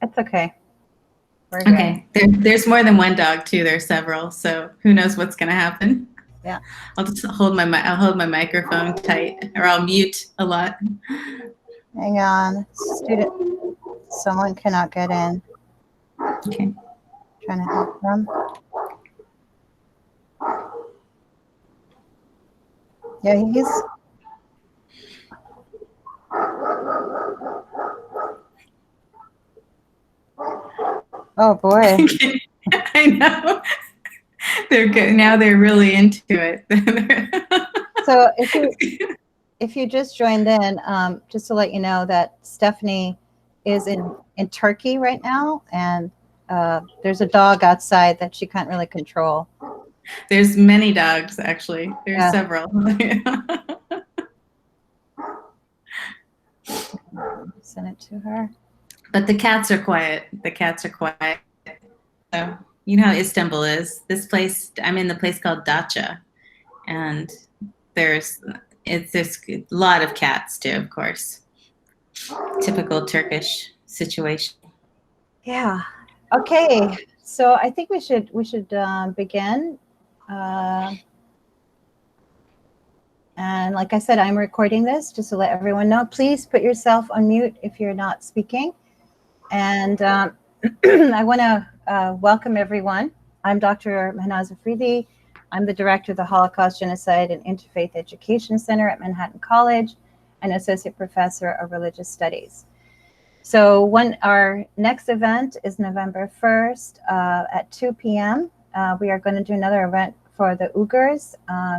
It's okay. Okay, there's more than one dog too. There's several, so who knows what's gonna happen? Yeah. I'll just hold my microphone tight, or I'll mute a lot. Hang on, someone cannot get in. Okay. Trying to help them. Yeah, he's. Oh boy. I know. They're good. Now they're really into it. So if you just joined in, just to let you know that Stephenie is in Turkey right now, and there's a dog outside that she can't really control. There's many dogs, actually. There's several. Send it to her. But the cats are quiet. The cats are quiet. So you know how Istanbul is. This place, I'm in the place called Datça, and there's a lot of cats too, of course. Typical Turkish situation. Yeah. Okay. So I think we should begin. And like I said, I'm recording this just to let everyone know. Please put yourself on mute if you're not speaking. And I want to welcome everyone. I'm Dr. Mehnaz Afridi. I'm the director of the Holocaust, Genocide, and Interfaith Education Center at Manhattan College and associate professor of religious studies. So our next event is November 1st at 2 p.m. We are going to do another event for the Uyghurs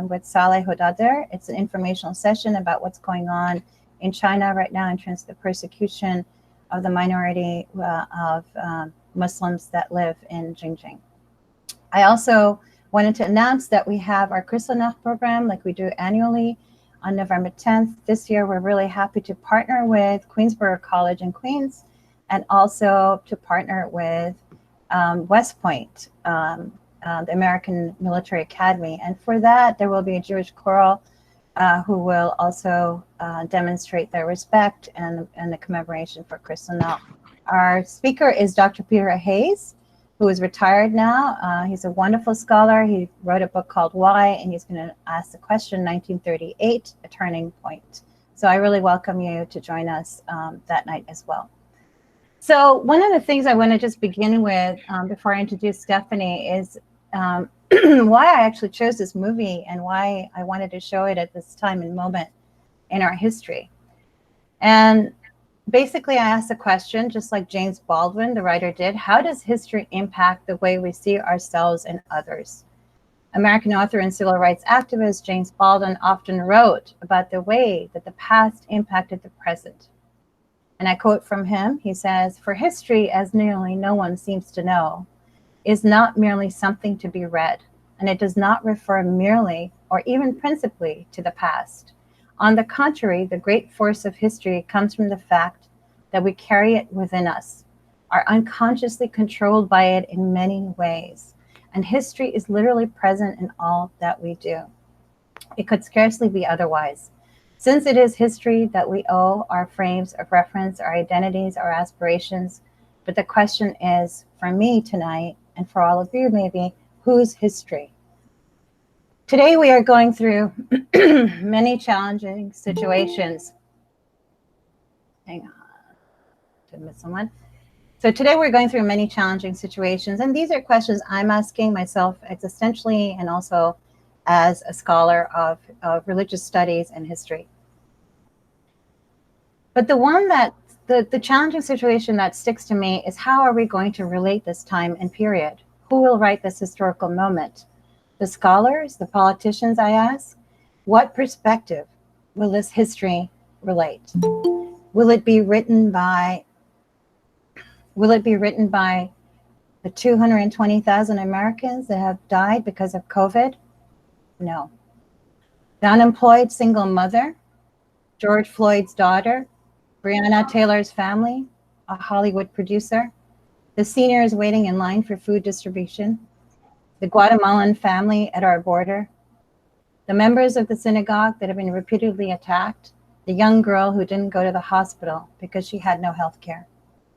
with Saleh Hodader. It's an informational session about what's going on in China right now in terms of the persecution of the minority of Muslims that live in Xinjiang. I also wanted to announce that we have our Kristallnacht program like we do annually on November 10th. This year, we're really happy to partner with Queensborough College in Queens and also to partner with West Point, the American Military Academy. And for that, there will be a Jewish choral who will also demonstrate their respect and the commemoration for Kristallnacht. Our speaker is Dr. Peter Hayes, who is retired now. He's a wonderful scholar. He wrote a book called Why, and he's going to ask the question, 1938, A Turning Point. So I really welcome you to join us that night as well. So one of the things I want to just begin with before I introduce Stephenie is why I actually chose this movie and why I wanted to show it at this time and moment in our history. And basically, I asked the question, just like James Baldwin, the writer, did: how does history impact the way we see ourselves and others? American author and civil rights activist James Baldwin often wrote about the way that the past impacted the present. And I quote from him, he says, "For history, as nearly no one seems to know, is not merely something to be read, and it does not refer merely or even principally to the past. On the contrary, the great force of history comes from the fact that we carry it within us, are unconsciously controlled by it in many ways. And history is literally present in all that we do. It could scarcely be otherwise, since it is history that we owe our frames of reference, our identities, our aspirations. But the question is, for me tonight, and for all of you maybe, whose history? Today we are going through many challenging situations. Hang on, did I miss someone? So today we're going through many challenging situations, and these are questions I'm asking myself existentially and also as a scholar of religious studies and history. But the one that, the challenging situation that sticks to me is, how are we going to relate this time and period? Who will write this historical moment? The scholars, the politicians, I ask. What perspective will this history relate? Will it be written by the 220,000 Americans that have died because of COVID? No. The unemployed single mother, George Floyd's daughter, Breonna Taylor's family, a Hollywood producer, the seniors waiting in line for food distribution, the Guatemalan family at our border, the members of the synagogue that have been repeatedly attacked, the young girl who didn't go to the hospital because she had no health care.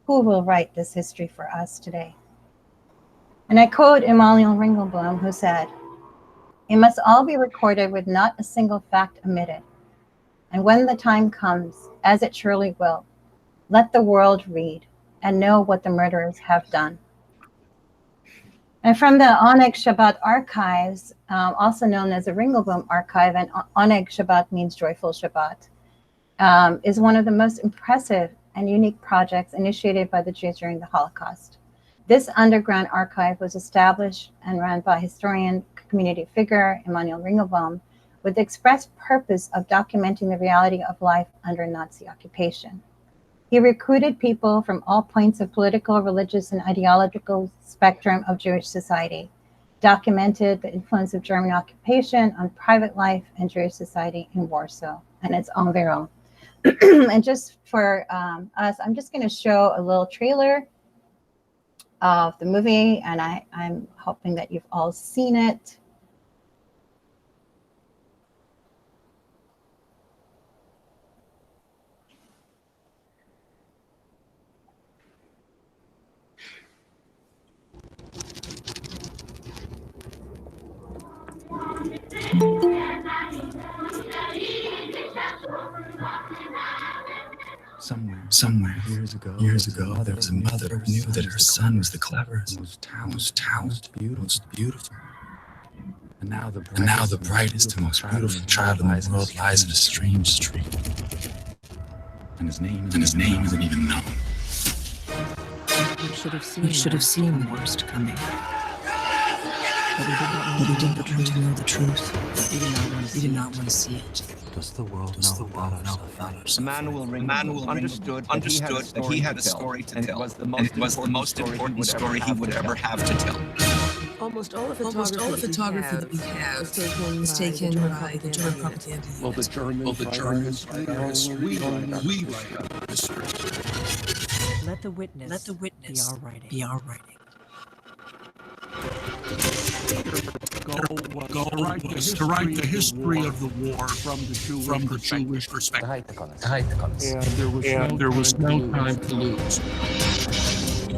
Who will write this history for us today? And I quote Emanuel Ringelblum, who said, "It must all be recorded with not a single fact omitted. And when the time comes, as it surely will, let the world read and know what the murderers have done." And from the Oneg Shabbat archives, also known as the Ringelblum archive, and Oneg Shabbat means joyful Shabbat, is one of the most impressive and unique projects initiated by the Jews during the Holocaust. This underground archive was established and run by historian community figure Emanuel Ringelblum with the express purpose of documenting the reality of life under Nazi occupation. He recruited people from all points of political, religious, and ideological spectrum of Jewish society, documented the influence of German occupation on private life and Jewish society in Warsaw and its environ. And just for us, I'm just going to show a little trailer of the movie, and I'm hoping that you've all seen it. Somewhere, years ago, there was a mother who knew that her son was the cleverest, most talented, most beautiful. And now the brightest and most beautiful child in the world lies in a strange street. And his name isn't even known. We should have seen the worst coming. But we didn't want to know the truth. We did not want to see it. Does the world know about us? Emanuel Ringelblum understood that he had a story to tell, and it was the most important story he would ever have to tell. Almost all the photography that we have was taken by the German propaganda. Well, the Germans write our history. We write our history. Let the witness be our writing. Goal was to write the history of the war from the Jewish perspective. And there was no time to lose. The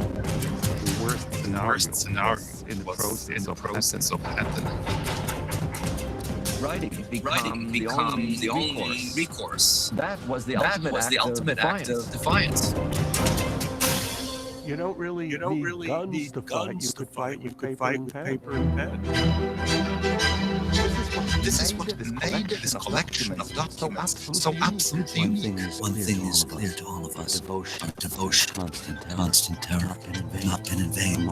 worst scenario in the process of happening. Writing became the only recourse. That was the ultimate act of defiance. You don't really need guns to fight. You could fight with paper and pen. This is what made this collection of documents so absolutely unique. One thing is clear to all of us: devotion, constant terror, not been in vain.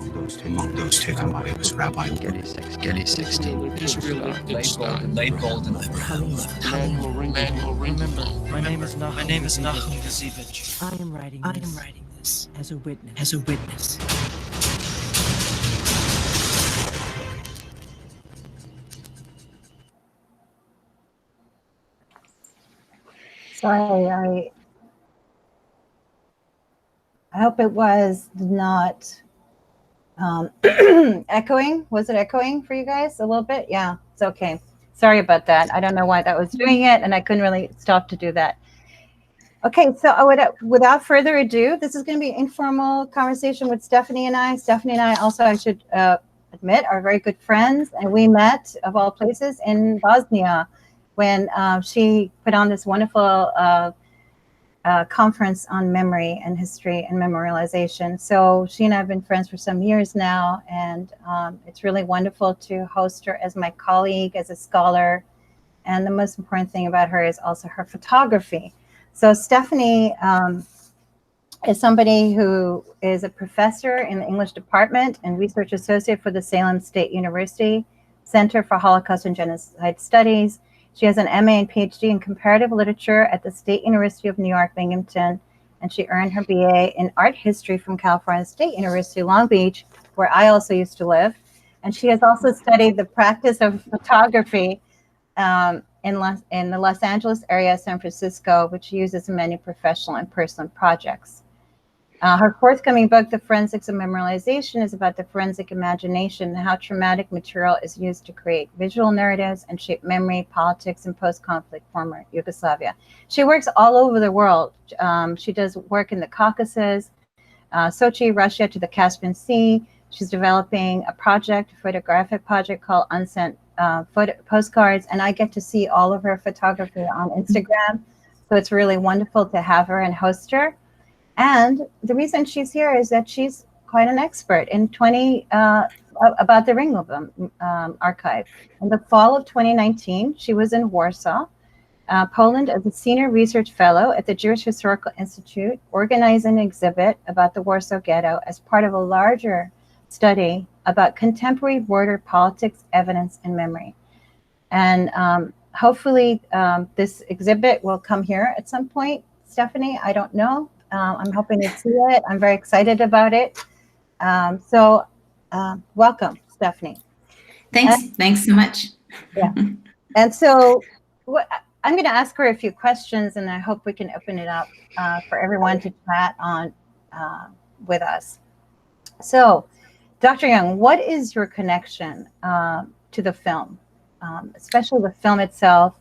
Among those taken by was Rabbi Getty 16, Israel Lichtenstein, Late Golden, Manuel Remember, my name is Nachum Gazivich. I am writing this as a witness. Sorry, I hope it was not echoing. Was it echoing for you guys a little bit? Yeah, it's okay. Sorry about that. I don't know why that was doing it, and I couldn't really stop to do that. Okay, so without further ado, this is going to be an informal conversation with Stephenie and I. Stephenie and I also, I should admit, are very good friends, and we met, of all places, in Bosnia when she put on this wonderful conference on memory and history and memorialization. So she and I have been friends for some years now, and it's really wonderful to host her as my colleague, as a scholar. And the most important thing about her is also her photography. So Stephenie is somebody who is a professor in the English department and research associate for the Salem State University Center for Holocaust and Genocide Studies. She has an MA and PhD in comparative literature at the State University of New York, Binghamton, and she earned her BA in art history from California State University, Long Beach, where I also used to live. And she has also studied the practice of photography in the Los Angeles area, San Francisco, which she uses in many professional and personal projects. Her forthcoming book, The Forensics of Memorialization, is about the forensic imagination and how traumatic material is used to create visual narratives and shape memory, politics, and post-conflict former Yugoslavia. She works all over the world. She does work in the Caucasus, Sochi, Russia, to the Caspian Sea. She's developing a photographic project called Unsent Postcards, and I get to see all of her photography on Instagram. So it's really wonderful to have her and host her. And the reason she's here is that she's quite an expert in about the Ringelblum archive. In the fall of 2019, she was in Warsaw, Poland, as a senior research fellow at the Jewish Historical Institute, organizing an exhibit about the Warsaw Ghetto as part of a larger study about contemporary border politics, evidence, and memory. And hopefully this exhibit will come here at some point, Stephenie. I don't know. I'm hoping to see it. I'm very excited about it. So welcome, Stephenie. Thanks so much. Yeah. And so I'm going to ask her a few questions, and I hope we can open it up for everyone to chat on with us. So, Dr. Young, what is your connection to the film, especially the film itself,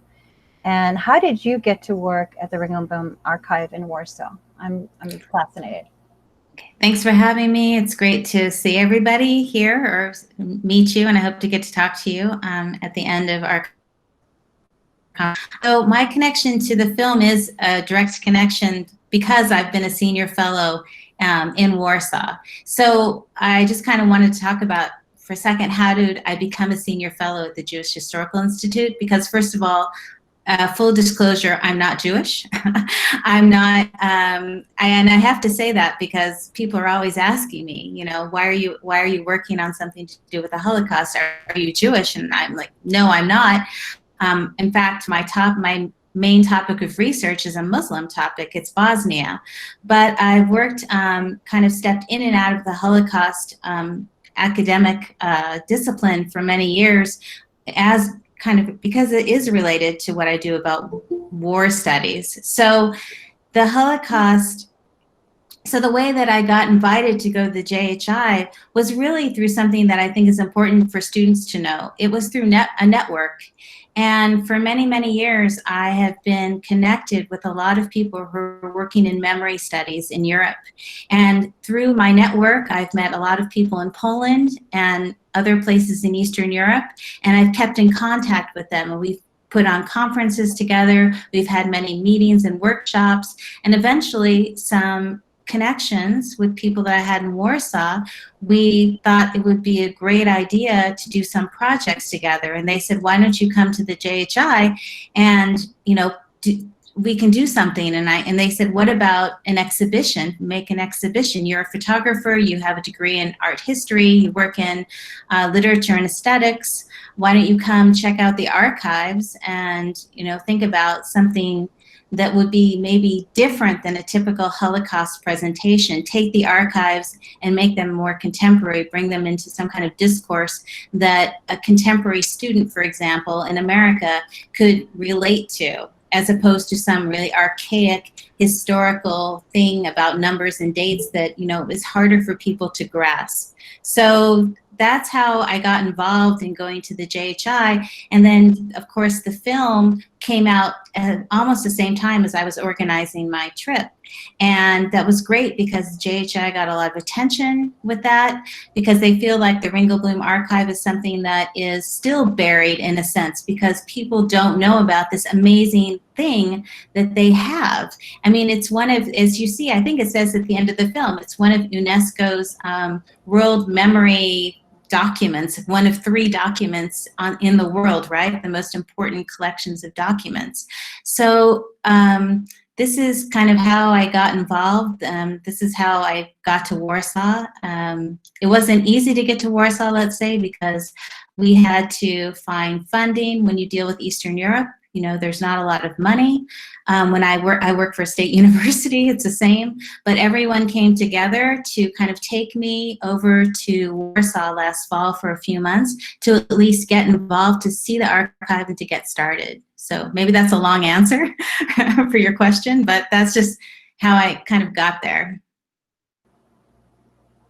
and how did you get to work at the Ringelblum Archive in Warsaw? I'm fascinated. Okay. Thanks for having me. It's great to see everybody here or meet you, and I hope to get to talk to you at the end of our. So my connection to the film is a direct connection because I've been a senior fellow in Warsaw. So I just kind of wanted to talk about for a second, how did I become a senior fellow at the Jewish Historical Institute? Because first of all, full disclosure, I'm not Jewish. I'm not, and I have to say that because people are always asking me, you know, why are you working on something to do with the Holocaust? Are you Jewish? And I'm like, no, I'm not. In fact, my main topic of research is a Muslim topic. It's Bosnia. But I've worked, kind of stepped in and out of the Holocaust academic discipline for many years as kind of, because it is related to what I do about war studies. So the Holocaust, so the way that I got invited to go to the JHI was really through something that I think is important for students to know. It was through a network. And for many, many years, I have been connected with a lot of people who are working in memory studies in Europe. And through my network, I've met a lot of people in Poland and other places in Eastern Europe, and I've kept in contact with them. And we've put on conferences together, we've had many meetings and workshops, and eventually some connections with people that I had in Warsaw. We thought it would be a great idea to do some projects together. And they said, why don't you come to the JHI and, you know, we can do something. And they said, what about an exhibition? Make an exhibition. You're a photographer, you have a degree in art history, you work in literature and aesthetics. Why don't you come check out the archives and, you know, think about something that would be maybe different than a typical Holocaust presentation. Take the archives and make them more contemporary, bring them into some kind of discourse that a contemporary student, for example, in America could relate to, as opposed to some really archaic historical thing about numbers and dates that, you know, is harder for people to grasp. So that's how I got involved in going to the JHI. And then, of course, the film came out at almost the same time as I was organizing my trip. And that was great because JHI got a lot of attention with that, because they feel like the Ringelblum archive is something that is still buried in a sense, because people don't know about this amazing thing that they have. I mean, it's one of, as you see, I think it says at the end of the film, it's one of UNESCO's world memory documents, one of 3 documents in the world, right? The most important collections of documents. So this is kind of how I got involved. This is how I got to Warsaw. It wasn't easy to get to Warsaw, let's say, because we had to find funding. When you deal with Eastern Europe, you know, there's not a lot of money. When I work for a state university, it's the same, but everyone came together to kind of take me over to Warsaw last fall for a few months to at least get involved, to see the archive and to get started. So maybe that's a long answer for your question, but that's just how I kind of got there.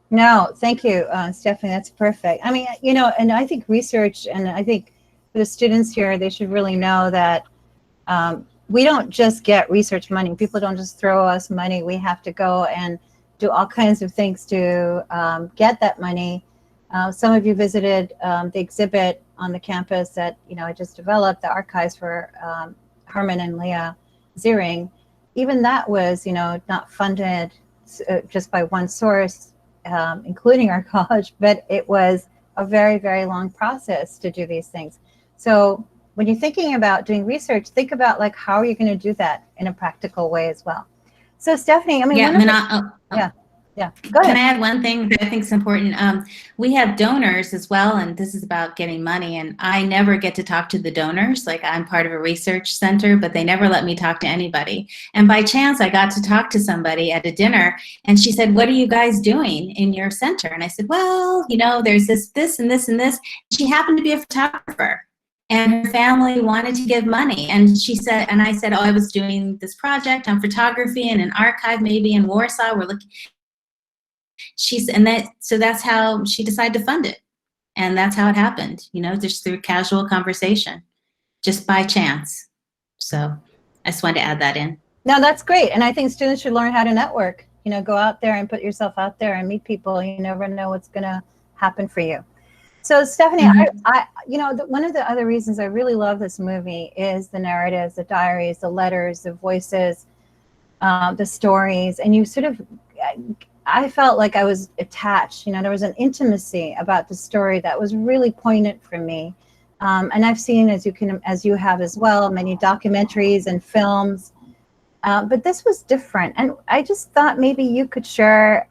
No, thank you, Stephanie. That's perfect. I mean, you know, and I think research, and I think for the students here, they should really know that we don't just get research money. People don't just throw us money. We have to go and do all kinds of things to get that money. Some of you visited the exhibit on the campus that, you know, I just developed, the archives for Herman and Leah Ziering. Even that was, you know, not funded just by one source, including our college, but it was a very, very long process to do these things. So when you're thinking about doing research, think about like, how are you going to do that in a practical way as well? So Stephenie, I mean, yeah, go ahead. Can I add one thing that I think is important? We have donors as well, and this is about getting money, and I never get to talk to the donors. Like, I'm part of a research center, but they never let me talk to anybody. And by chance, I got to talk to somebody at a dinner, and she said, "What are you guys doing in your center?" And I said, "Well, you know, there's this, and this, and this." She happened to be a photographer, and her family wanted to give money. And she said, and I said, "Oh, I was doing this project on photography in an archive maybe in Warsaw. We're looking." So that's how she decided to fund it. And that's how it happened, you know, just through casual conversation, just by chance. So I just wanted to add that in. No, that's great. And I think students should learn how to network, you know, go out there and put yourself out there and meet people. You never know what's going to happen for you. So Stephenie, I you know, one of the other reasons I really love this movie is the narratives, the diaries, the letters, the voices, the stories, and you sort of, I felt like I was attached. You know, there was an intimacy about the story that was really poignant for me. And I've seen, as you have as well, many documentaries and films, but this was different. And I just thought maybe you could share,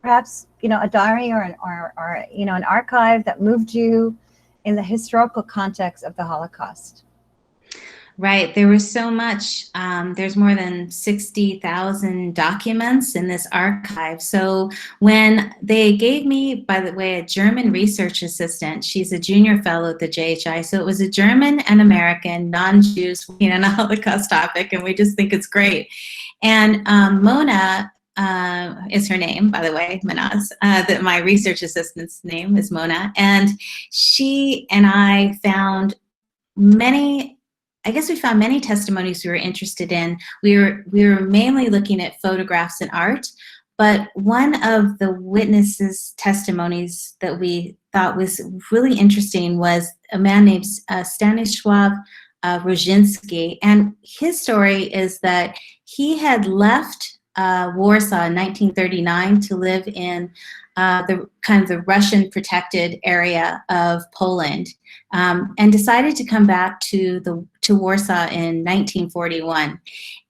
perhaps, you know, a diary or you know, an archive that moved you in the historical context of the Holocaust. Right. There was so much. There's more than 60,000 documents in this archive. So when they gave me, by the way, a German research assistant, she's a junior fellow at the JHI. So it was a German and American, non-Jews, you know, on a Holocaust topic, and we just think it's great. And Mona is her name, by the way, Mehnaz. That my research assistant's name is Mona. And she and I found many testimonies we were interested in. We were mainly looking at photographs and art, but one of the witnesses' testimonies that we thought was really interesting was a man named Stanisław Roginski, and his story is that he had left Warsaw in 1939 to live in the kind of the Russian protected area of Poland, and decided to come back to Warsaw in 1941.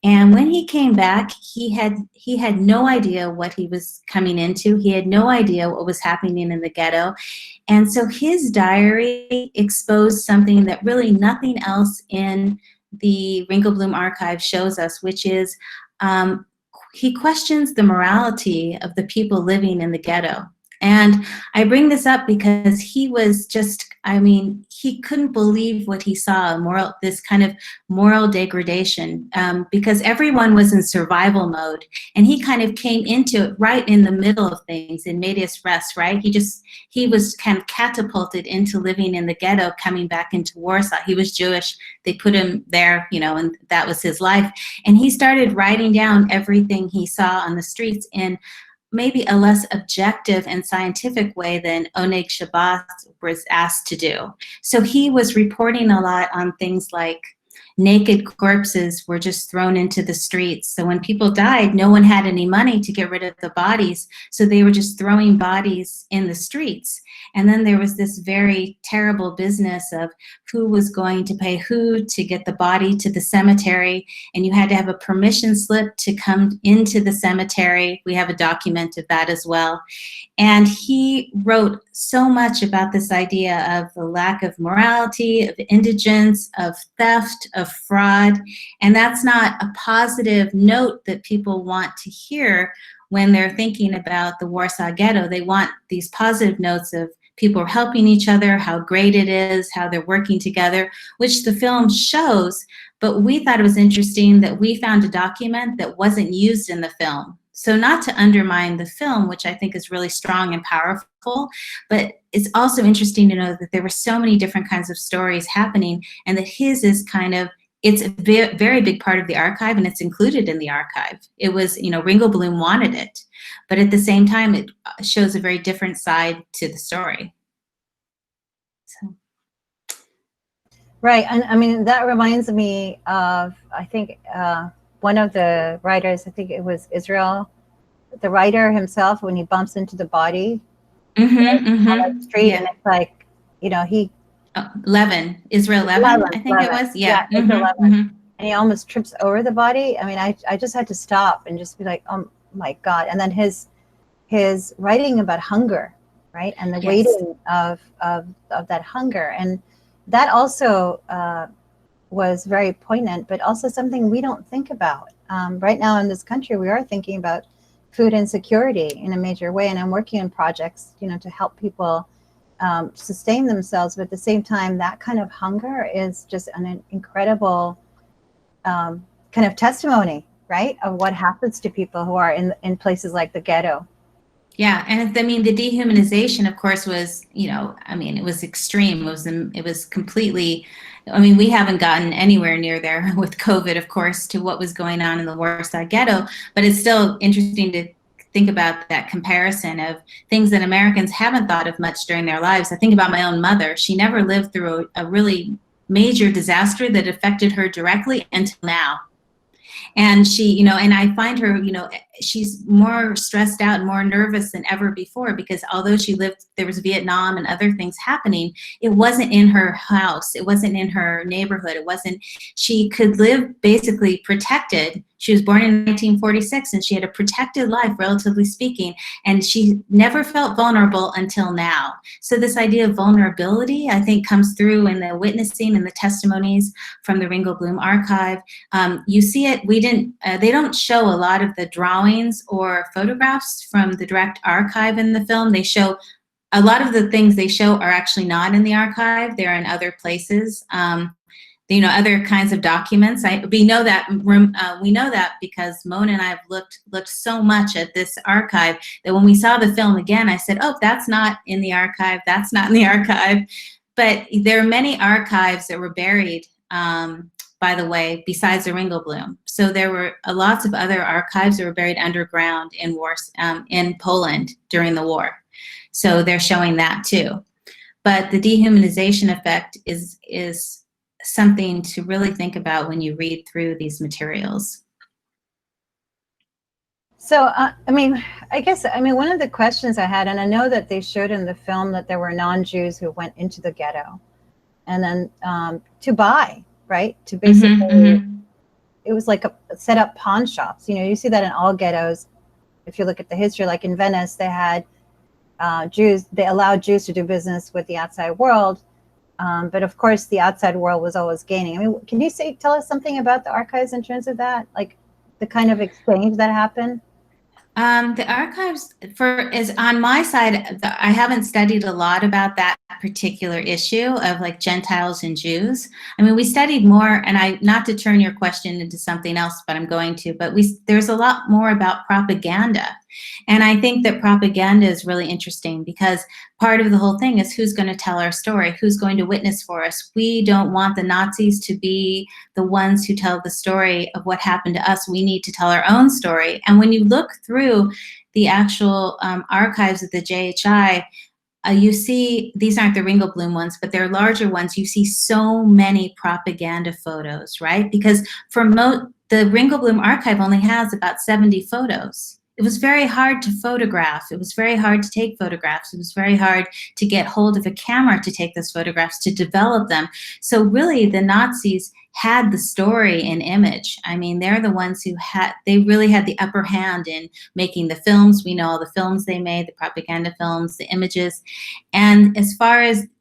And when he came back, he had no idea what he was coming into. He had no idea what was happening in the ghetto. And so his diary exposed something that really nothing else in the Ringelblum archive shows us, which is he questions the morality of the people living in the ghetto. And I bring this up because he was just, I mean, he couldn't believe what he saw, this kind of moral degradation, because everyone was in survival mode. And he kind of came into it right in the middle of things in medias res, right? He was kind of catapulted into living in the ghetto, coming back into Warsaw. He was Jewish. They put him there, you know, and that was his life. And he started writing down everything he saw on the streets in maybe a less objective and scientific way than Oneg Shabbat was asked to do. So he was reporting a lot on things like naked corpses were just thrown into the streets. So when people died, no one had any money to get rid of the bodies. So they were just throwing bodies in the streets. And then there was this very terrible business of who was going to pay who to get the body to the cemetery. And you had to have a permission slip to come into the cemetery. We have a document of that as well. And he wrote so much about this idea of the lack of morality, of indigence, of theft, of fraud. And that's not a positive note that people want to hear when they're thinking about the Warsaw Ghetto. They want these positive notes of people helping each other, how great it is, how they're working together, which the film shows. But we thought it was interesting that we found a document that wasn't used in the film. So not to undermine the film, which I think is really strong and powerful, but it's also interesting to know that there were so many different kinds of stories happening, and that his is kind of, it's a very big part of the archive, and it's included in the archive. It was, you know, Ringelblum wanted it, but at the same time, it shows a very different side to the story. So. Right, and I mean, that reminds me of, I think, one of the writers, I think it was Israel, the writer himself, when he bumps into the body on the street, yeah. and it's like, you know, he... Levin, Israel Levin, I think it was, yeah. And he almost trips over the body. I mean, I just had to stop and just be like, oh my God. And then his writing about hunger, right? And the waiting of that hunger. And that also was very poignant, but also something we don't think about. Right now in this country, we are thinking about food insecurity in a major way. And I'm working on projects, you know, to help people sustain themselves. But at the same time, that kind of hunger is just an incredible kind of testimony, right, of what happens to people who are in places like the ghetto. Yeah, and I mean, the dehumanization, of course, was, you know, I mean, it was extreme. It was completely, I mean, we haven't gotten anywhere near there with COVID, of course, to what was going on in the Warsaw Ghetto, but it's still interesting to think about that comparison of things that Americans haven't thought of much during their lives. I think about my own mother. She never lived through a really major disaster that affected her directly until now. And she, you know, and I find her, you know, she's more stressed out and more nervous than ever before, because although she lived, there was Vietnam and other things happening, it wasn't in her house. It wasn't in her neighborhood. It wasn't, she could live basically protected. She was born in 1946 and she had a protected life, relatively speaking, and she never felt vulnerable until now. So this idea of vulnerability, I think, comes through in the witnessing and the testimonies from the Ringelblum archive. You see it, they don't show a lot of the drawings or photographs from the direct archive in the film. They show, a lot of the things they show are actually not in the archive. They're in other places. You know, other kinds of documents. We know that because Mona and I have looked so much at this archive that when we saw the film again, I said, oh, that's not in the archive. That's not in the archive. But there are many archives that were buried, by the way, besides the Ringelblum. So there were lots of other archives that were buried underground in in Poland during the war. So they're showing that too. But the dehumanization effect is something to really think about when you read through these materials. So, I mean, one of the questions I had, and I know that they showed in the film that there were non-Jews who went into the ghetto and then to buy, right? To basically, it was like set up pawn shops. You know, you see that in all ghettos. If you look at the history, like in Venice, they had Jews, they allowed Jews to do business with the outside world. But of course, the outside world was always gaining. I mean, can you tell us something about the archives in terms of that, like the kind of exchange that happened? The archives, is on my side, I haven't studied a lot about that particular issue of like Gentiles and Jews. I mean, we studied more, and not to turn your question into something else, but I'm going to, but there's a lot more about propaganda. And I think that propaganda is really interesting because part of the whole thing is who's going to tell our story, who's going to witness for us. We don't want the Nazis to be the ones who tell the story of what happened to us. We need to tell our own story. And when you look through the actual archives of the JHI, you see, these aren't the Ringelblum ones, but they're larger ones. You see so many propaganda photos, right? Because the Ringelblum archive only has about 70 photos. It was very hard to photograph. It was very hard to take photographs. It was very hard to get hold of a camera to take those photographs, to develop them. So really the Nazis had the story in image. I mean, they're the ones who they really had the upper hand in making the films. We know all the films they made, the propaganda films, the images. And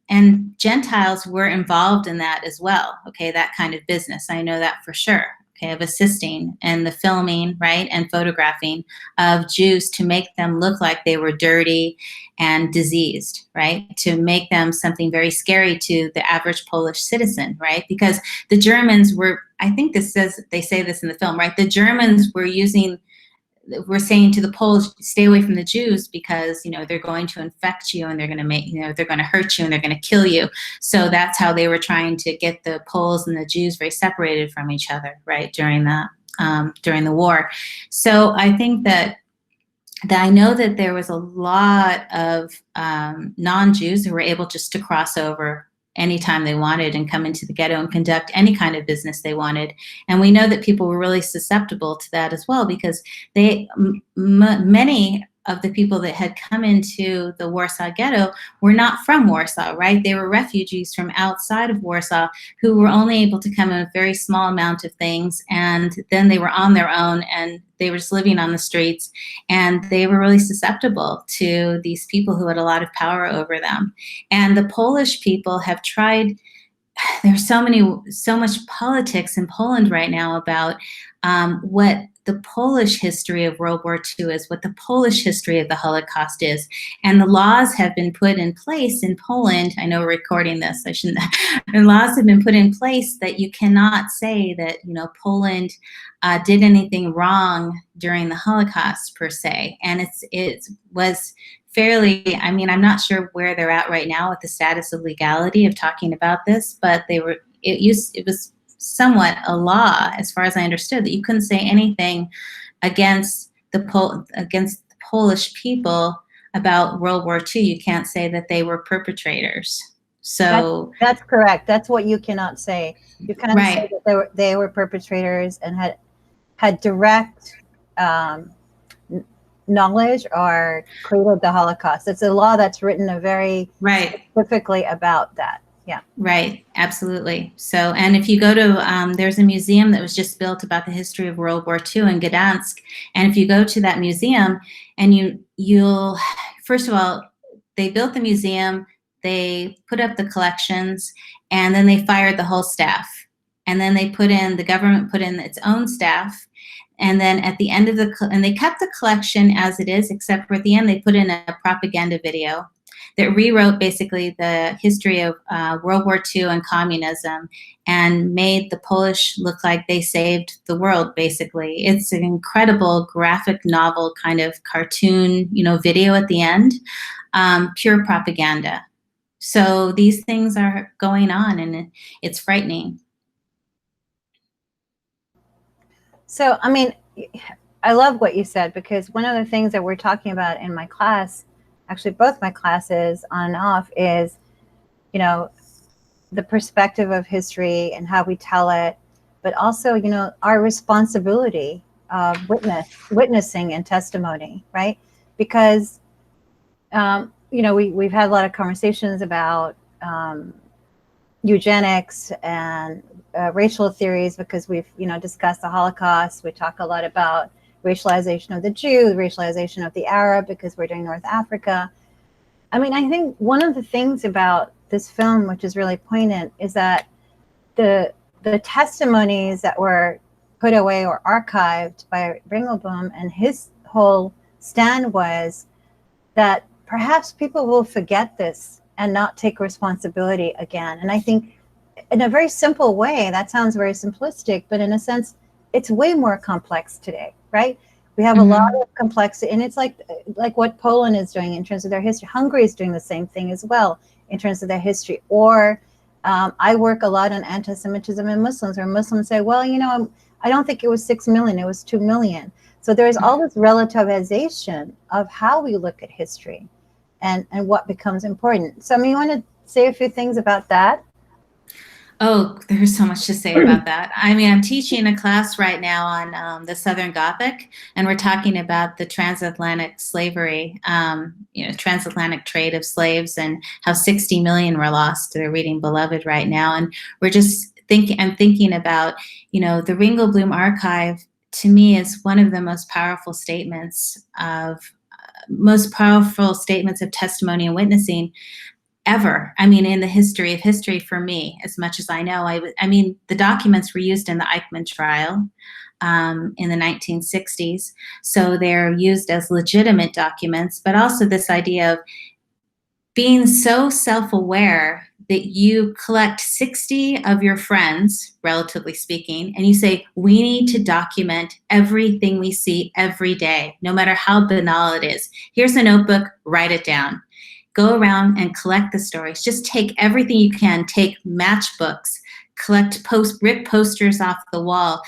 and Gentiles were involved in that as well. Okay, that kind of business. I know that for sure. Okay, of assisting in the filming, right, and photographing of Jews to make them look like they were dirty and diseased, right, to make them something very scary to the average Polish citizen, right, because the Germans were, I think they say this in the film, right, the Germans were using were saying to the Poles, stay away from the Jews because, you know, they're going to infect you and they're going to make, you know, they're going to hurt you and they're going to kill you. So that's how they were trying to get the Poles and the Jews very separated from each other, right, during the war. So I think that I know that there was a lot of non-Jews who were able just to cross over anytime they wanted and come into the ghetto and conduct any kind of business they wanted. And we know that people were really susceptible to that as well, because many of the people that had come into the Warsaw Ghetto were not from Warsaw, right? They were refugees from outside of Warsaw who were only able to come in a very small amount of things, and then they were on their own and they were just living on the streets, and they were really susceptible to these people who had a lot of power over them. And the Polish people have tried, there's so much politics in Poland right now about what the Polish history of World War II is, what the Polish history of the Holocaust is. And the laws have been put in place in Poland. I know we're recording this, I shouldn't. And laws have been put in place that you cannot say that, you know, Poland did anything wrong during the Holocaust per se. And it was fairly, I mean, I'm not sure where they're at right now with the status of legality of talking about this, but it was somewhat a law, as far as I understood, that you couldn't say anything against the Polish people about World War II. You can't say that they were perpetrators. So that's correct. That's what you cannot say. You cannot say that they were perpetrators and had direct knowledge or created the Holocaust. It's a law that's written very specifically about that. Yeah. Right. Absolutely. So, and if you go to, there's a museum that was just built about the history of World War II in Gdansk. And if you go to that museum and you'll, first of all, they built the museum, they put up the collections, and then they fired the whole staff. And then the government put in its own staff. And then at the end of and they kept the collection as it is, except for at the end, they put in a propaganda video that rewrote basically the history of World War II and communism and made the Polish look like they saved the world, basically. It's an incredible graphic novel kind of cartoon, you know, video at the end, pure propaganda. So these things are going on and it's frightening. So, I mean, I love what you said, because one of the things that we're talking about in my class, actually both my classes on and off, is, you know, the perspective of history and how we tell it, but also, you know, our responsibility of witnessing and testimony, right? Because, you know, we've had a lot of conversations about eugenics and racial theories, because we've, you know, discussed the Holocaust. We talk a lot about racialization of the Jew, racialization of the Arab, because we're doing North Africa. I mean, I think one of the things about this film, which is really poignant, is that the testimonies that were put away or archived by Ringelblum, and his whole stand was that perhaps people will forget this and not take responsibility again. And I think in a very simple way, that sounds very simplistic, but in a sense, it's way more complex today, right? We have a lot of complexity, and it's like what Poland is doing in terms of their history. Hungary is doing the same thing as well in terms of their history. Or I work a lot on anti-Semitism and Muslims, where Muslims say, well, you know, I don't think it was 6 million, it was 2 million. So there's all this relativization of how we look at history and what becomes important. So I mean, you want to say a few things about that? Oh, there's so much to say about that. I mean, I'm teaching a class right now on the Southern Gothic, and we're talking about the transatlantic slavery, you know, transatlantic trade of slaves, and how 60 million were lost. They're reading Beloved right now. And we're just I'm thinking about, you know, the Ringelblum archive, to me, is one of the most powerful statements of testimony and witnessing ever. I mean, in the history of history, for me, as much as I know. I mean, the documents were used in the Eichmann trial in the 1960s. So they're used as legitimate documents, but also this idea of being so self-aware that you collect 60 of your friends, relatively speaking, and you say, we need to document everything we see every day, no matter how banal it is. Here's a notebook, write it down. Go around and collect the stories. Just take everything you can. Take matchbooks, collect rip posters off the wall,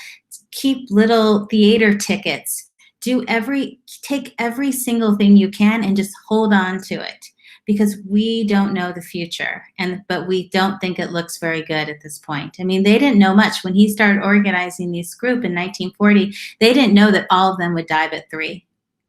keep little theater tickets, take every single thing you can and just hold on to it, because we don't know the future, but we don't think it looks very good at this point. I mean, they didn't know much. When he started organizing this group in 1940, they didn't know that all of them would die but 3.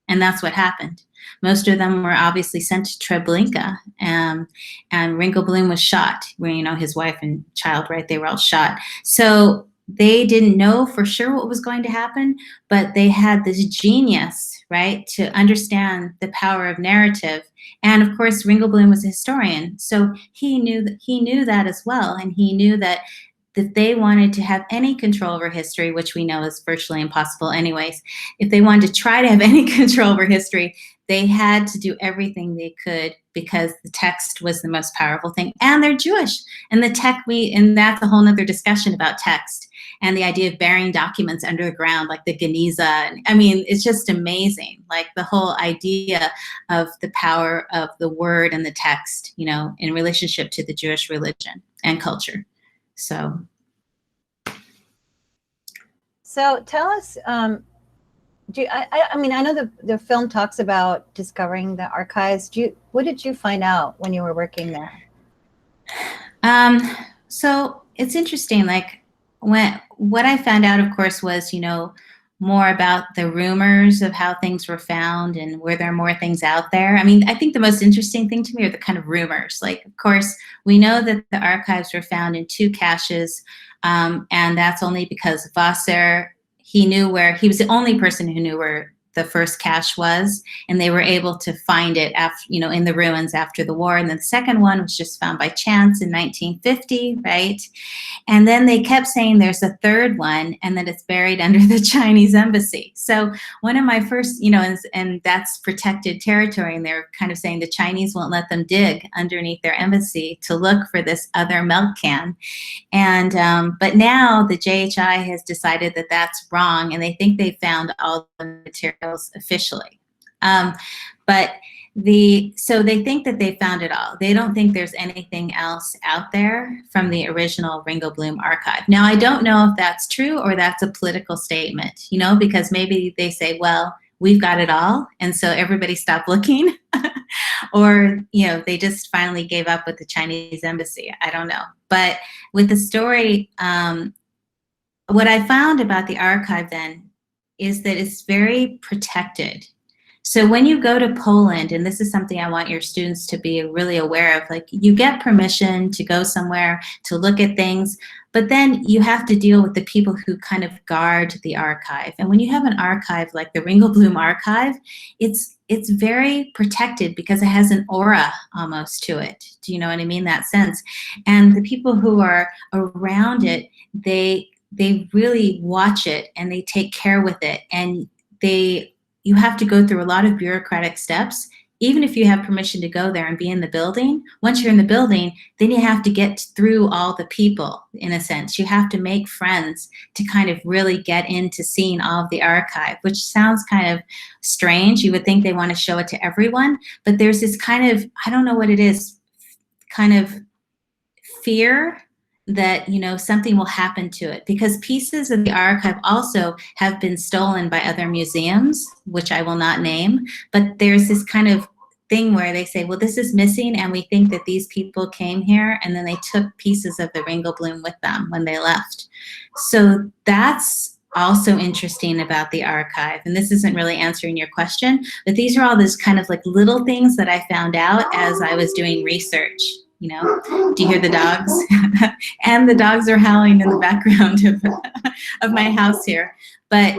And that's what happened. Most of them were obviously sent to Treblinka, and Ringelblum was shot, where, his wife and child, right? They were all shot. So they didn't know for sure what was going to happen, but they had this genius, right, to understand the power of narrative. And of course, Ringelblum was a historian, so he knew that as well, and he knew that they wanted to have any control over history, which we know is virtually impossible anyways. If they wanted to try to have any control over history, they had to do everything they could, because the text was the most powerful thing. And they're Jewish. And and that's a whole nother discussion about text and the idea of burying documents under the ground, like the Geniza. I mean, it's just amazing. Like the whole idea of the power of the word and the text, in relationship to the Jewish religion and culture. So tell us, I know the film talks about discovering the archives. What did you find out when you were working there? So it's interesting. Like what I found out, of course, was more about the rumors of how things were found and were there more things out there. I mean, I think the most interesting thing to me are the kind of rumors. Like, of course, we know that the archives were found in 2 caches, and that's only because Wasser, he was the only person who knew where the first cache was, and they were able to find it after, in the ruins after the war. And then the second one was just found by chance in 1950, right? And then they kept saying there's a third one, and that it's buried under the Chinese embassy. So one of my first, and that's protected territory, and they're kind of saying the Chinese won't let them dig underneath their embassy to look for this other milk can. And but now the JHI has decided that that's wrong, and they think they found all the materials officially. So they think that they found it all. They don't think there's anything else out there from the original Ringelblum archive. Now, I don't know if that's true or that's a political statement, because maybe they say, well, we've got it all, and so everybody stopped looking. Or, they just finally gave up with the Chinese embassy. I don't know. But with the story, what I found about the archive then is that it's very protected. So when you go to Poland, and this is something I want your students to be really aware of, like, you get permission to go somewhere to look at things, but then you have to deal with the people who kind of guard the archive. And when you have an archive like the Ringelblum archive, it's very protected because it has an aura almost to it. Do you know what I mean? That sense. And the people who are around it, they really watch it and they take care with it. And you have to go through a lot of bureaucratic steps. Even if you have permission to go there and be in the building, once you're in the building, then you have to get through all the people, in a sense. You have to make friends to kind of really get into seeing all of the archive, which sounds kind of strange. You would think they want to show it to everyone, but there's this kind of, I don't know what it is, kind of fear that, something will happen to it, because pieces of the archive also have been stolen by other museums, which I will not name, but there's this kind of thing where they say, well, this is missing, and we think that these people came here and then they took pieces of the Ringelblum with them when they left. So that's also interesting about the archive. And this isn't really answering your question, but these are all those kind of like little things that I found out as I was doing research. Do you hear the dogs? And the dogs are howling in the background of my house here. But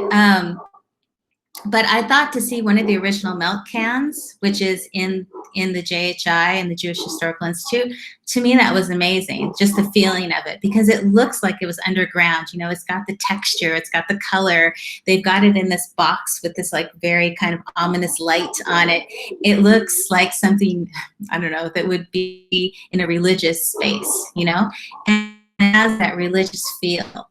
but I thought to see one of the original milk cans, which is in the JHI and the Jewish Historical Institute, to me that was amazing, just the feeling of it, because it looks like it was underground. You know, it's got the texture, it's got the color. They've got it in this box with this like very kind of ominous light on it. It looks like something, I don't know, that would be in a religious space, you know, and it has that religious feel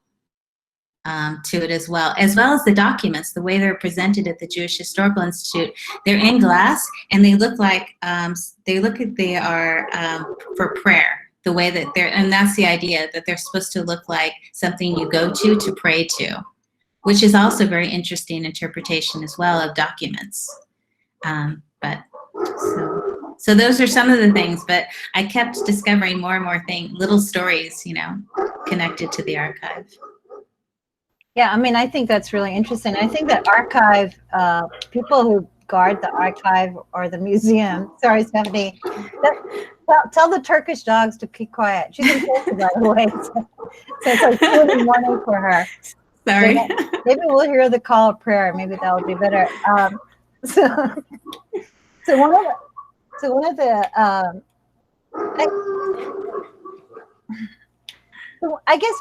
to it as well as the documents, the way they're presented at the Jewish Historical Institute. They're in glass and they look like they are for prayer, the way that they're, and that's the idea, that they're supposed to look like something you go to pray to, which is also very interesting interpretation as well of documents. So those are some of the things, but I kept discovering more and more things, little stories, you know, connected to the archive. Yeah, I mean, I think that's really interesting. I think that archive, people who guard the archive or the museum, sorry, Stephenie, tell the Turkish dogs to keep quiet. She's in Turkey, by the way. So it's like 2 in the morning for her. Sorry. Maybe we'll hear the call of prayer. Maybe that would be better. So one of the So I guess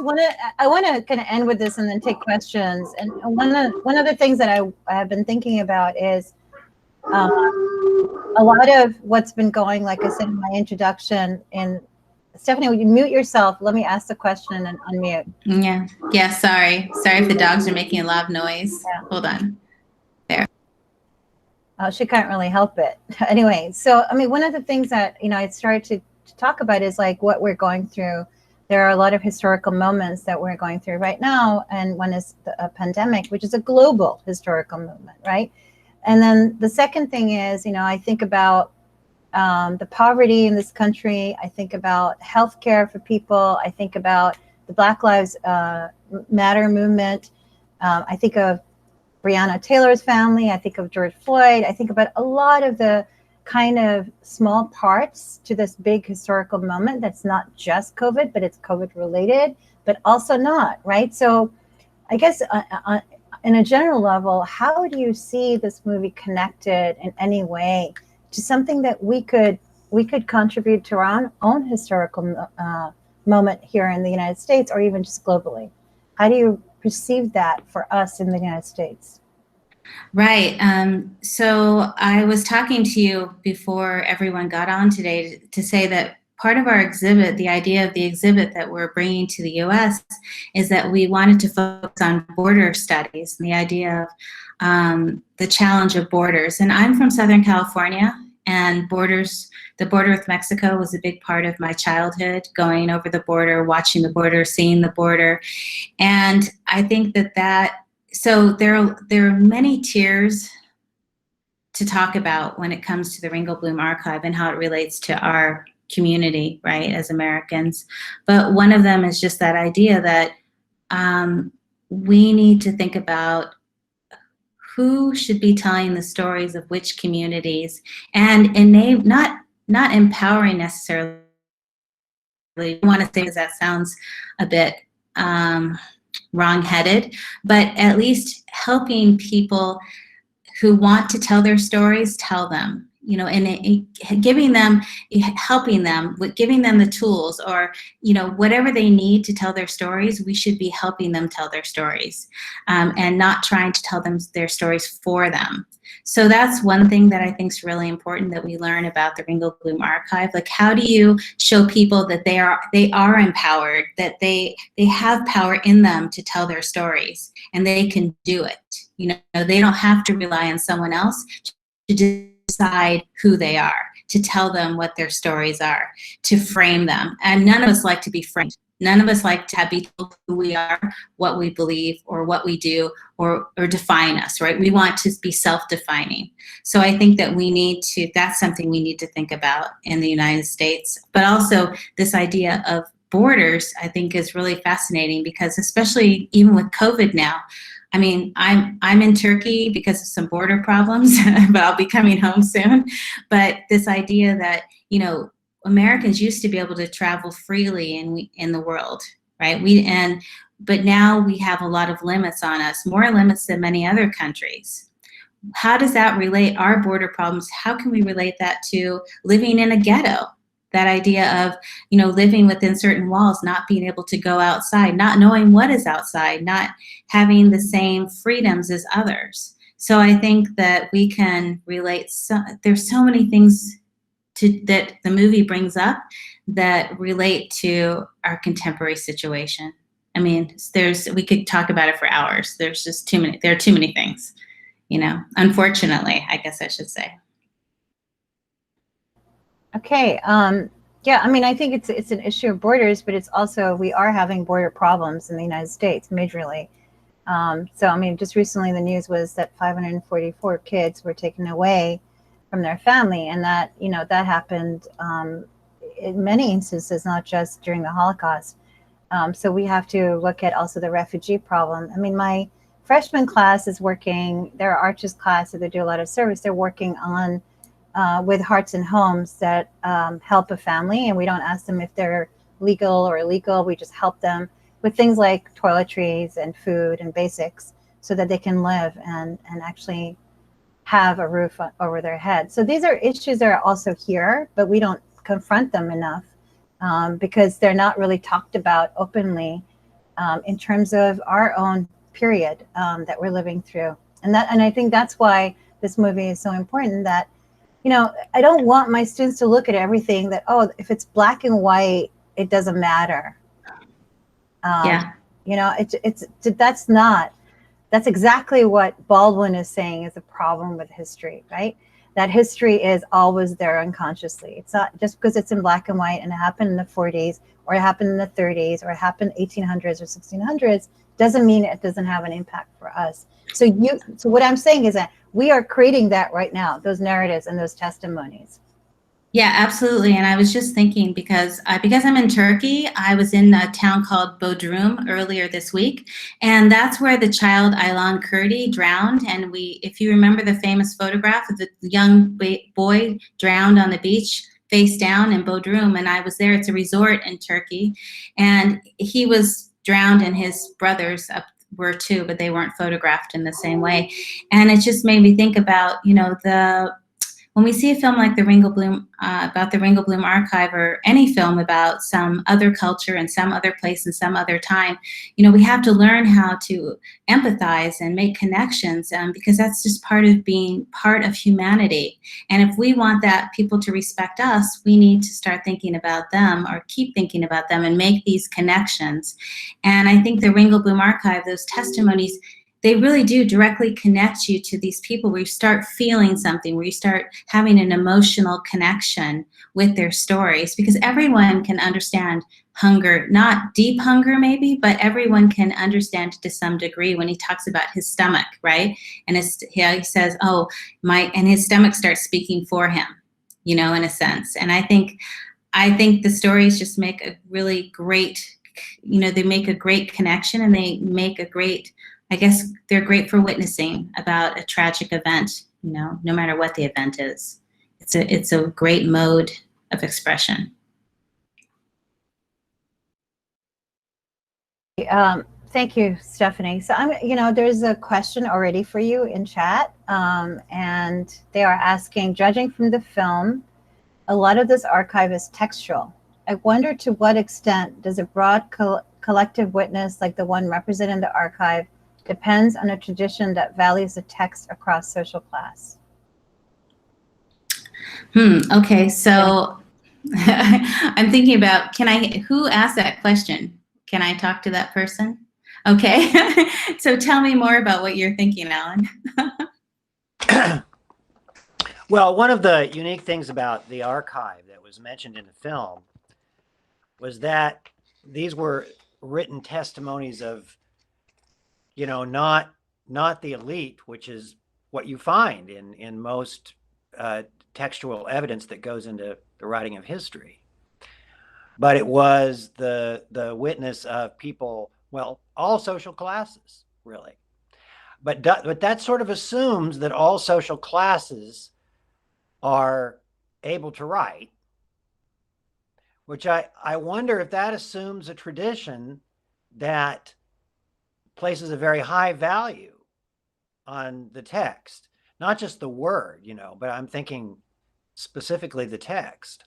I want to kind of end with this and then take questions. And one of the things that I have been thinking about is a lot of what's been going, like I said in my introduction. And Stephenie, would you mute yourself? Let me ask the question and unmute. Yeah. Sorry if the dogs are making a lot of noise. Yeah. Hold on. There. She can't really help it. Anyway, so I mean, one of the things that I started to talk about is like what we're going through. There are a lot of historical moments that we're going through right now, and one is a pandemic, which is a global historical movement, right? And then the second thing is, I think about the poverty in this country. I think about healthcare for people. I think about the Black Lives Matter movement. I think of Breonna Taylor's family. I think of George Floyd. I think about a lot of the kind of small parts to this big historical moment that's not just COVID, but it's COVID related, but also not, right? So I guess in a general level, how do you see this movie connected in any way to something that we could contribute to our own historical moment here in the United States, or even just globally? How do you perceive that for us in the United States? Right. So I was talking to you before everyone got on today to say that part of our exhibit, the idea of the exhibit that we're bringing to the U.S. is that we wanted to focus on border studies and the idea of the challenge of borders. And I'm from Southern California, and the border with Mexico was a big part of my childhood, going over the border, watching the border, seeing the border. And I think so there are many tiers to talk about when it comes to the Ringelblum Archive and how it relates to our community, right, as Americans. But one of them is just that idea that we need to think about who should be telling the stories of which communities, and not empowering necessarily. I want to say, because that sounds a bit wrong-headed, but at least helping people who want to tell their stories tell them, and helping them with giving them the tools, or whatever they need to tell their stories. We should be helping them tell their stories, and not trying to tell them their stories for them. So that's one thing that I think is really important that we learn about the Ringelblum Archive. Like, how do you show people that they are empowered, that they have power in them to tell their stories, and they can do it. They don't have to rely on someone else to decide who they are, to tell them what their stories are, to frame them. And none of us like to be framed. None of us like to be told who we are, what we believe, or what we do, or define us, right? We want to be self-defining. So I think that that's something we need to think about in the United States. But also this idea of borders, I think, is really fascinating, because especially even with COVID now, I mean, I'm in Turkey because of some border problems, but I'll be coming home soon. But this idea that, Americans used to be able to travel freely in the world, right? But now we have a lot of limits on us, more limits than many other countries. how does that relate our border problems? How can we relate that to living in a ghetto? That idea of, living within certain walls, not being able to go outside, not knowing what is outside, not having the same freedoms as others. So I think that we can relate. There's so many things that the movie brings up that relate to our contemporary situation. I mean, we could talk about it for hours. There's just there are too many things, unfortunately, I guess I should say. Okay. Yeah, I mean, I think it's an issue of borders, but it's also, we are having border problems in the United States majorly. So, I mean, just recently the news was that 544 kids were taken away from their family, and that, that happened in many instances, not just during the Holocaust. So we have to look at also the refugee problem. I mean, my freshman class is working, their Arches class, so they do a lot of service. They're working on with hearts and homes that help a family, and we don't ask them if they're legal or illegal. We just help them with things like toiletries and food and basics so that they can live and actually have a roof over their head. So these are issues that are also here, but we don't confront them enough because they're not really talked about openly in terms of our own period that we're living through. And I think that's why this movie is so important, that, I don't want my students to look at everything that, oh, if it's black and white, it doesn't matter. Yeah. That's exactly what Baldwin is saying is a problem with history, right? That history is always there unconsciously. It's not just because it's in black and white and it happened in the 40s or it happened in the 30s or it happened 1800s or 1600s doesn't mean it doesn't have an impact for us. So what I'm saying is that we are creating that right now, those narratives and those testimonies. Yeah, absolutely. And I was just thinking, because I'm in Turkey, I was in a town called Bodrum earlier this week, and that's where the child Aylan Kurdi drowned. And if you remember the famous photograph of the young boy drowned on the beach, face down in Bodrum, and I was there. It's a resort in Turkey, and he was drowned, and his brothers were too, but they weren't photographed in the same way. And it just made me think about, when we see a film like about the Ringelblum Archive, or any film about some other culture and some other place and some other time, we have to learn how to empathize and make connections, because that's just part of being part of humanity. And if we want that people to respect us, we need to start thinking about them, or keep thinking about them, and make these connections. And I think the Ringelblum Archive, those testimonies, they really do directly connect you to these people, where you start feeling something, where you start having an emotional connection with their stories, because everyone can understand hunger, not deep hunger maybe, but everyone can understand to some degree when he talks about his stomach, right? And he says, oh, and his stomach starts speaking for him, in a sense. And I think the stories just make a really great, they make a great connection, and they make a great, I guess they're great for witnessing about a tragic event, no matter what the event is. It's a great mode of expression. Thank you, Stephanie. So there's a question already for you in chat, and they are asking, judging from the film, a lot of this archive is textual. I wonder to what extent does a broad collective witness like the one represented in the archive depends on a tradition that values the text across social class? Okay, so I'm thinking about, who asked that question? Can I talk to that person? Okay, so tell me more about what you're thinking, Alan. Well, one of the unique things about the archive that was mentioned in the film was that these were written testimonies of, not the elite, which is what you find in most textual evidence that goes into the writing of history. But it was the witness of people, well, all social classes, really. But that sort of assumes that all social classes are able to write, which I wonder if that assumes a tradition that places a very high value on the text. not just the word, but I'm thinking specifically the text.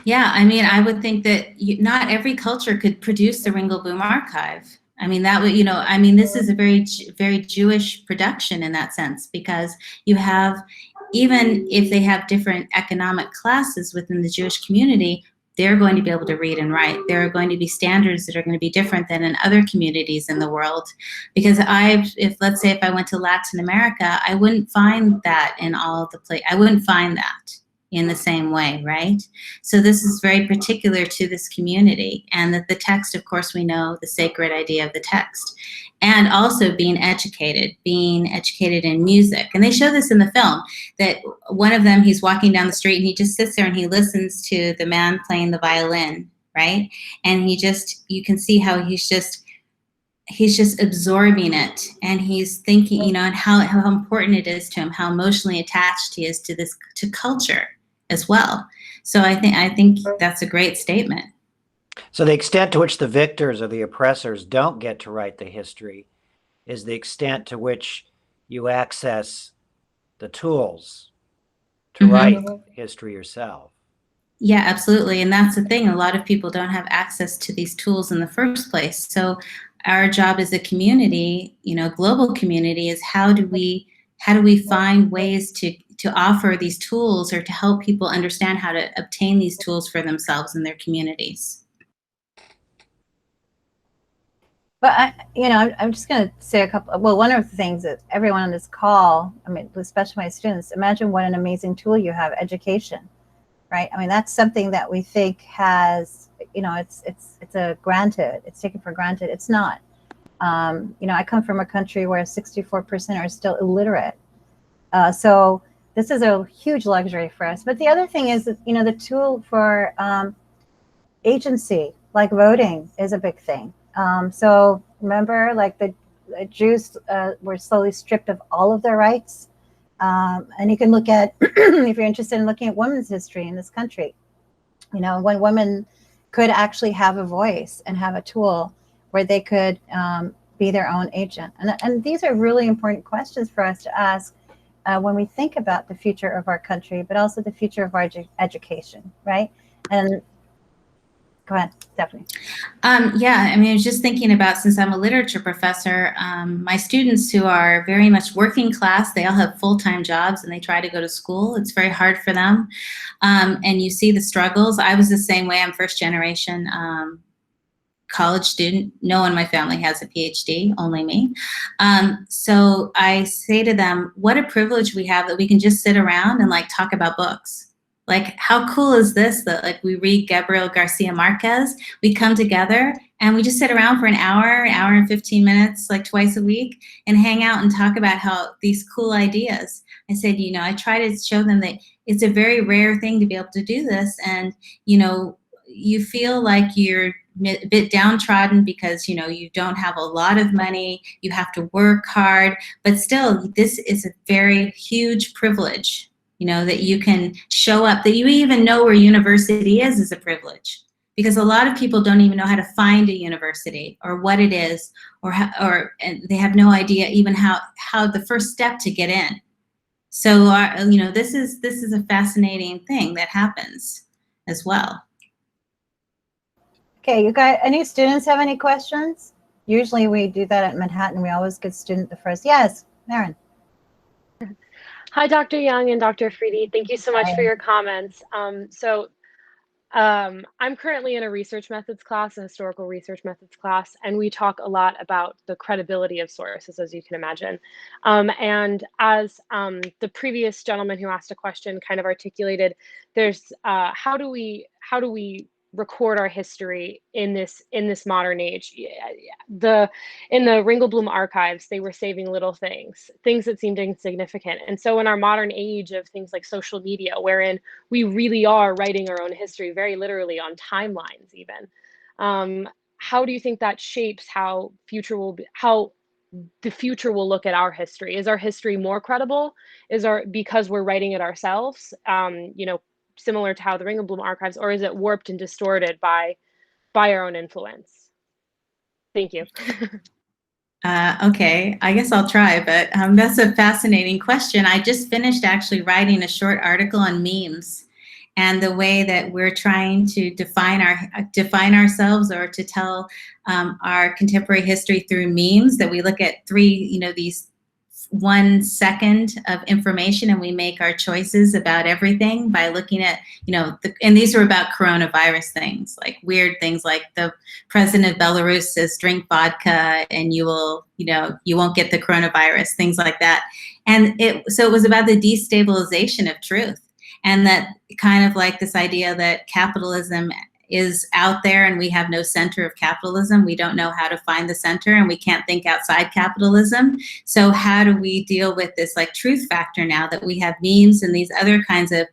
Yeah, I mean, I would think that not every culture could produce the Ringelblum archive. I mean, that would, this is a very, very Jewish production in that sense, because you have, even if they have different economic classes within the Jewish community, they're going to be able to read and write. There are going to be standards that are going to be different than in other communities in the world. Because let's say if I went to Latin America, I wouldn't find that in all of the places. I wouldn't find that in the same way, right? So this is very particular to this community, and that the text, of course, we know the sacred idea of the text, and also being educated in music. And they show this in the film, that one of them, he's walking down the street and he just sits there and he listens to the man playing the violin, right? And you can see how he's just absorbing it, and he's thinking, and how important it is to him, how emotionally attached he is to culture as well. So I think that's a great statement. So the extent to which the victors or the oppressors don't get to write the history is the extent to which you access the tools to write history yourself. Yeah, absolutely. And that's the thing. A lot of people don't have access to these tools in the first place. So our job as a community, global community, is how do we find ways to offer these tools, or to help people understand how to obtain these tools for themselves and their communities. But I'm just going to say one of the things that everyone on this call, especially my students, imagine what an amazing tool you have, education, right? That's something that we think has, it's taken for granted. It's not. I come from a country where 64% are still illiterate. So this is a huge luxury for us. But the other thing is that, the tool for agency, like voting, is a big thing. So remember, like the Jews were slowly stripped of all of their rights. And you can look at, if you're interested in looking at women's history in this country, when women could actually have a voice and have a tool where they could be their own agent. And these are really important questions for us to ask when we think about the future of our country, but also the future of our education, right? And go ahead, Stephenie. Yeah, I was just thinking about, since I'm a literature professor, my students who are very much working class, they all have full-time jobs and they try to go to school. It's very hard for them. And you see the struggles. I was the same way. I'm first generation college student. No one in my family has a PhD, only me. So I say to them, what a privilege we have that we can just sit around and talk about books. Like, how cool is this that we read Gabriel Garcia Marquez, we come together and we just sit around for an hour and 15 minutes, twice a week, and hang out and talk about these cool ideas. I said, I try to show them that it's a very rare thing to be able to do this. And, you feel like you're a bit downtrodden because, you don't have a lot of money, you have to work hard, but still, this is a very huge privilege. That you can show up, that you even know where university is a privilege, because a lot of people don't even know how to find a university or what it is, and they have no idea even how the first step to get in. So, this is a fascinating thing that happens as well. Okay, you guys, any students have any questions? Usually we do that at Manhattan. We always get student the first. Yes, Maren. Hi, Dr. Young and Dr. Afridi. Thank you so much for your comments. I'm currently in a research methods class, a historical research methods class, and we talk a lot about the credibility of sources, as you can imagine. And as the previous gentleman who asked a question kind of articulated, there's how do we record our history in this modern age? In the Ringelblum archives, they were saving little things that seemed insignificant. And so in our modern age of things like social media, wherein we really are writing our own history very literally on timelines even, how do you think that shapes how the future will look at our history? Is our history more credible? Because we're writing it ourselves, similar to how the Ringelblum archives, or is it warped and distorted by our own influence? Thank you. Okay, I guess I'll try, but that's a fascinating question. I just finished actually writing a short article on memes and the way that we're trying to define ourselves, or to tell our contemporary history through memes. That we look at these 1 second of information, and we make our choices about everything by looking at, and these are about coronavirus things, like weird things like the president of Belarus says drink vodka and you won't get the coronavirus, things like that. And so it was about the destabilization of truth, and that kind of like this idea that capitalism is out there and we have no center of capitalism. We don't know how to find the center, and we can't think outside capitalism. So how do we deal with this like truth factor now that we have memes and these other kinds of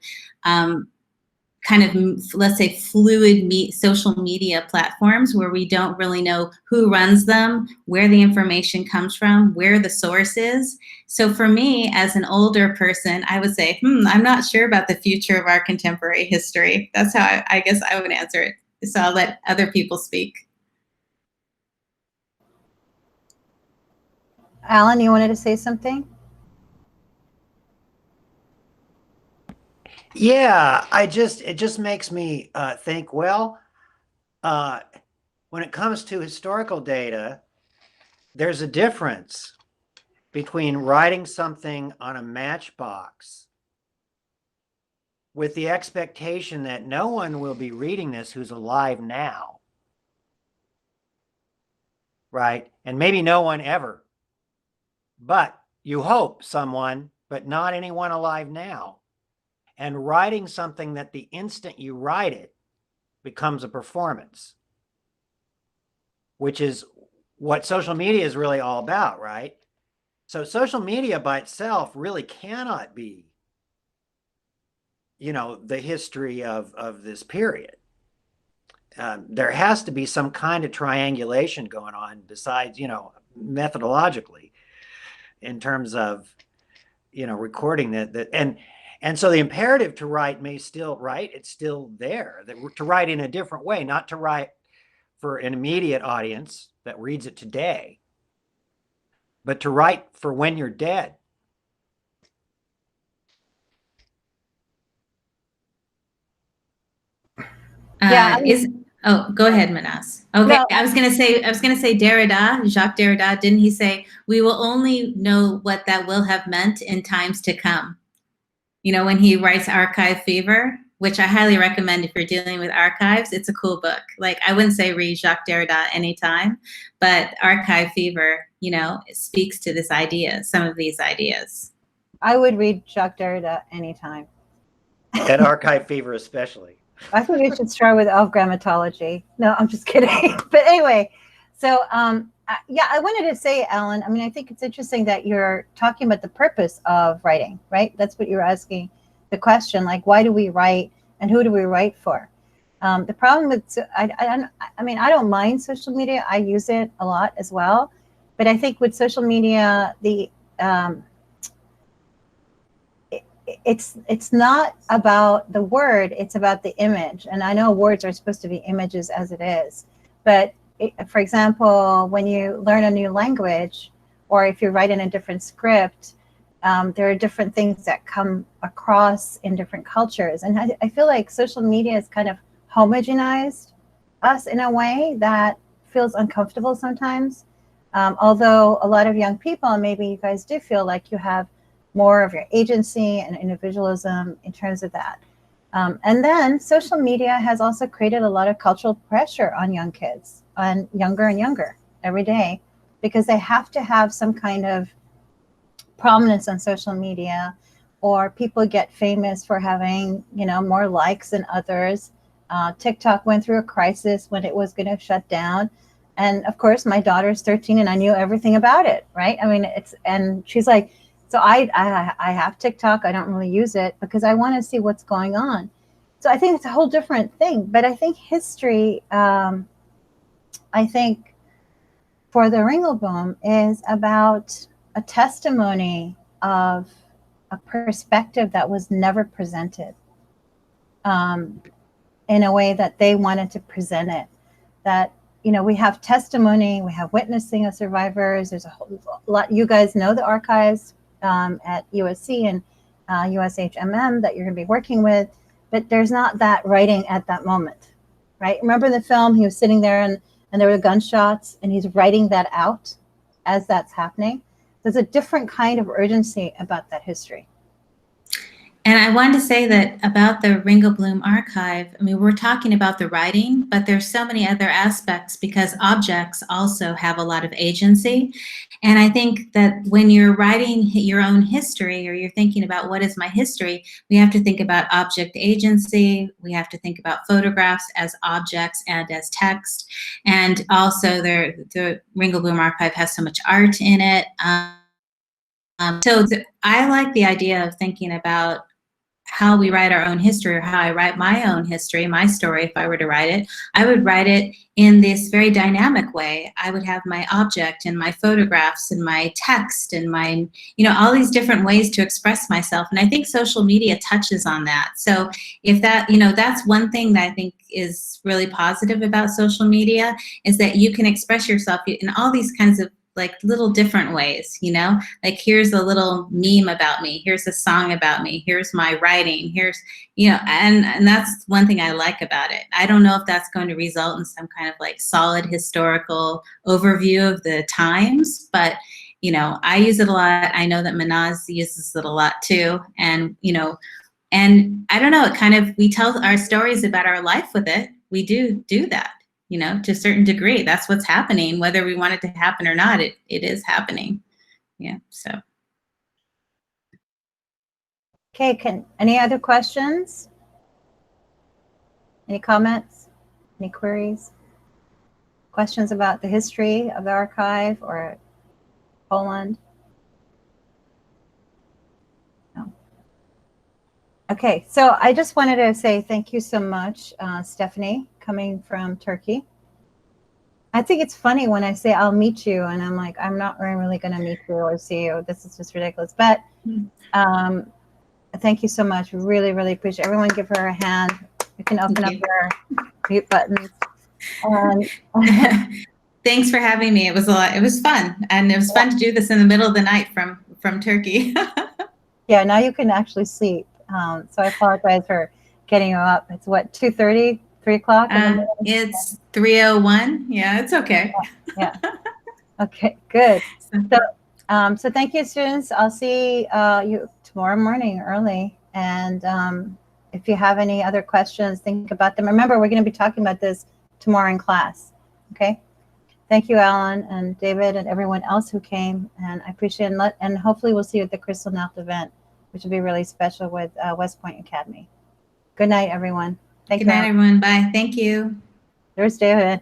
let's say fluid social media platforms where we don't really know who runs them, where the information comes from, where the source is. So for me, as an older person, I would say, I'm not sure about the future of our contemporary history. That's how I guess I would answer it. So I'll let other people speak. Alan, you wanted to say something? Yeah, it just makes me think, well, when it comes to historical data, there's a difference between writing something on a matchbox with the expectation that no one will be reading this who's alive now, right? And maybe no one ever, but you hope someone, but not anyone alive now. And writing something that the instant you write it becomes a performance, which is what social media is really all about, right? So social media by itself really cannot be, the history of this period. There has to be some kind of triangulation going on besides, methodologically, in terms of, recording that. And so the imperative to write it's still there, to write in a different way, not to write for an immediate audience that reads it today, but to write for when you're dead. Go ahead, Mehnaz. Okay, No. I was gonna say Derrida, Jacques Derrida, didn't he say, we will only know what that will have meant in times to come? When he writes Archive Fever, which I highly recommend if you're dealing with archives. It's a cool book. Like, I wouldn't say read Jacques Derrida anytime, but Archive Fever, it speaks to this idea, some of these ideas. I would read Jacques Derrida anytime. And Archive Fever especially. I think we should start with elf grammatology. No, I'm just kidding. But anyway, so I wanted to say, Alan, I think it's interesting that you're talking about the purpose of writing, right? That's what you're asking the question, like, why do we write and who do we write for? The problem with, I don't mind social media. I use it a lot as well. But I think with social media, it's not about the word, it's about the image. And I know words are supposed to be images as it is, but for example, when you learn a new language, or if you write in a different script, there are different things that come across in different cultures. And I feel like social media has kind of homogenized us in a way that feels uncomfortable sometimes. Although a lot of young people, and maybe you guys do feel like you have more of your agency and individualism in terms of that. And then social media has also created a lot of cultural pressure on young kids, on younger and younger every day, because they have to have some kind of prominence on social media, or people get famous for having, more likes than others. TikTok went through a crisis when it was going to shut down. And of course, my daughter's 13 and I knew everything about it, right? And she's like, so I have TikTok. I don't really use it because I want to see what's going on. So I think it's a whole different thing. But I think history, for the Ringelboom, is about a testimony of a perspective that was never presented in a way that they wanted to present it. That we have testimony, we have witnessing of survivors. There's a whole lot. You guys know the archives at USC and USHMM that you're going to be working with, but there's not that writing at that moment, right? Remember in the film, he was sitting there and there were gunshots, and he's writing that out as that's happening. There's a different kind of urgency about that history. And I wanted to say that about the Ringelblum archive, I mean, we're talking about the writing, but there's so many other aspects because objects also have a lot of agency. And I think that when you're writing your own history, or you're thinking about what is my history, we have to think about object agency. We have to think about photographs as objects and as text. And also the Ringelblum archive has so much art in it. I like the idea of thinking about how we write our own history, or how I write my own history, my story. If I were to write it, I would write it in this very dynamic way. I would have my object and my photographs and my text and my, all these different ways to express myself. And I think social media touches on that. So if that, that's one thing that I think is really positive about social media, is that you can express yourself in all these kinds of like little different ways, like here's a little meme about me, here's a song about me, here's my writing, here's, and that's one thing I like about it. I don't know if that's going to result in some kind of like solid historical overview of the times, but, I use it a lot. I know that Mehnaz uses it a lot too. And, and I don't know, it kind of, we tell our stories about our life with it. We do that. To a certain degree, that's what's happening, whether we want it to happen or not, it is happening. Yeah, so. Okay, any other questions? Any comments? Any queries? Questions about the history of the archive or Poland? No. Okay, so I just wanted to say thank you so much, Stephenie, coming from Turkey. I think it's funny when I say I'll meet you, and I'm like, I'm not really going to meet you or see you. This is just ridiculous. But thank you so much. Really, really appreciate it. Everyone give her a hand. You can open up your mute buttons. Thanks for having me. It was a lot. It was fun. And it was fun to do this in the middle of the night from Turkey. Yeah, now you can actually sleep. So I apologize for getting you up. It's what, 2:30? 3 o'clock? It's 3:01. Yeah, it's okay. Yeah. Okay, good. So thank you, students. I'll see you tomorrow morning early. And if you have any other questions, think about them. Remember, we're going to be talking about this tomorrow in class. Okay. Thank you, Alan and David and everyone else who came. And I appreciate it. And hopefully we'll see you at the Crystal Mouth event, which will be really special with West Point Academy. Good night, everyone. Thank you. Good night, everyone. Bye. Thank you. There's David.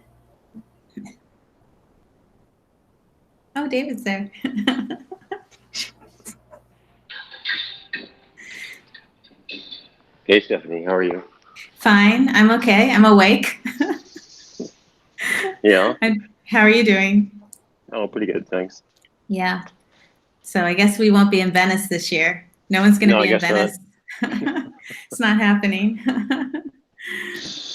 Oh, David's there. Hey, Stephenie, how are you? Fine. I'm okay. I'm awake. Yeah. How are you doing? Oh, pretty good, thanks. Yeah. So I guess we won't be in Venice this year. No one's going to be in Venice. It's not happening.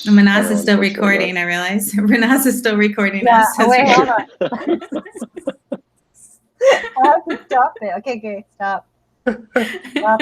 Mehnaz is still recording, I realize. Mehnaz is still recording us. Wait, hold on. I have to stop it. Okay, stop. Stop.